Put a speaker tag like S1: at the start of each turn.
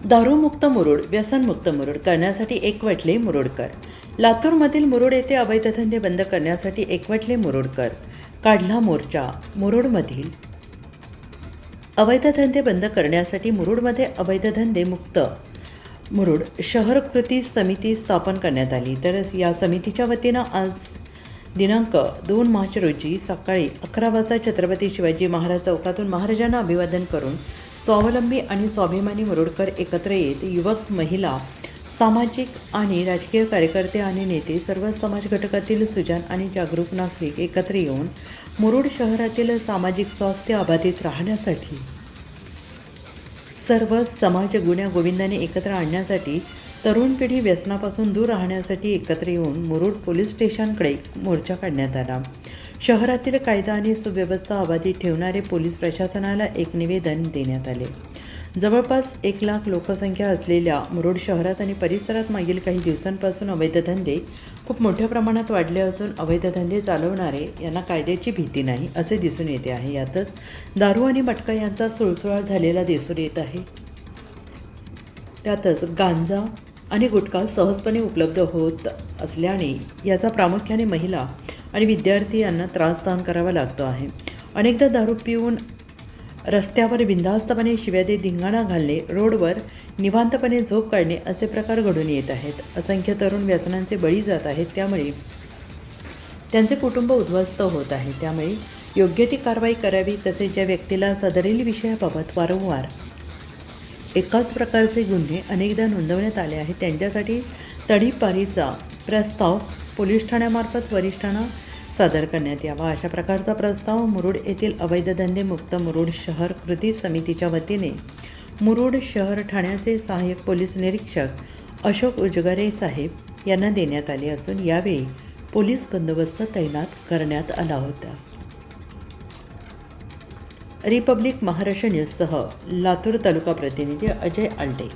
S1: दारूमुक्त मुरुड, व्यसनमुक्त मुरुड करण्यासाठी एकवटले मुरुडकर. लातूरमधील मुरुड येथे अवैध धंदे बंद करण्यासाठी एकवटले मुरुडकर. काढला मोर्चा. मुरुडमधील अवैध धंदे बंद करण्यासाठी मुरुडमध्ये अवैध धंदे मुक्त मुरुड शहर कृती समिती स्थापन करण्यात आली. तर या समितीच्या वतीनं आज दिनांक 2 मार्च रोजी सकाळी 11 वाजता छत्रपती शिवाजी महाराज चौकातून महाराजांना अभिवादन करून स्वावलंबी आणि स्वाभिमानी मुरुडकर एकत्र येत युवक, महिला, सामाजिक आणि राजकीय कार्यकर्ते आणि नेते, सर्व समाज घटकातील सुजाण आणि जागरूक नागरिक एकत्र येऊन मुरुड शहरातील सामाजिक स्वास्थ्य अबाधित राहण्यासाठी, सर्व समाज गुण्या गोविंदाने एकत्र आणण्यासाठी, तरुण पिढी व्यसनापासून दूर राहण्यासाठी एकत्र येऊन मुरुड पोलीस स्टेशनकडे मोर्चा काढण्यात आला. शहरातील कायदा आणि सुव्यवस्था अबाधित ठेवणारे पोलीस प्रशासनाला एक निवेदन देण्यात आले. जवळपास 1 लाख लोकसंख्या असलेल्या मुरुड शहरात आणि परिसरात मागील काही दिवसांपासून अवैध धंदे खूप मोठ्या प्रमाणात वाढले असून अवैध धंदे चालवणारे यांना कायद्याची भीती नाही असे दिसून येते आहे. यातच दारू आणि मटका यांचा सुळसुळाट झालेला दिसून येत आहे. त्यातच गांजा आणि गुटखा सहजपणे उपलब्ध होत असल्याने याचा प्रामुख्याने महिला आणि विद्यार्थी यांना त्रास सहन करावा लागतो आहे. अनेकदा दारू पिऊन रस्त्यावर बिनधास्तपणे शिव्या देत धिंगाणा घालणे, रोडवर निवांतपणे झोप काढणे असे प्रकार घडून येत आहेत. असंख्य तरुण व्यसनांचे बळी जात आहेत. त्यामुळे त्यांचे कुटुंब उद्ध्वस्त होत आहे. त्यामुळे योग्य ती कारवाई करावी. तसेच ज्या व्यक्तीला सदरील विषयाबाबत वारंवार एकाच प्रकारचे गुन्हे अनेकदा नोंदवण्यात आले आहेत त्यांच्यासाठी तडीपारीचा प्रस्ताव पोलीस ठाण्यामार्फत वरिष्ठांना सादर करण्यात यावा. अशा प्रकारचा प्रस्ताव मुरुड येथील अवैध धंदे मुक्त मुरुड शहर कृती समितीच्या वतीने मुरुड शहर ठाण्याचे सहाय्यक पोलीस निरीक्षक अशोक उजगरे साहेब यांना देण्यात आले असून यावेळी पोलीस बंदोबस्त तैनात करण्यात आला होता. रिपब्लिक महाराष्ट्र न्यूजसह लातूर तालुका प्रतिनिधी अजय आलटे.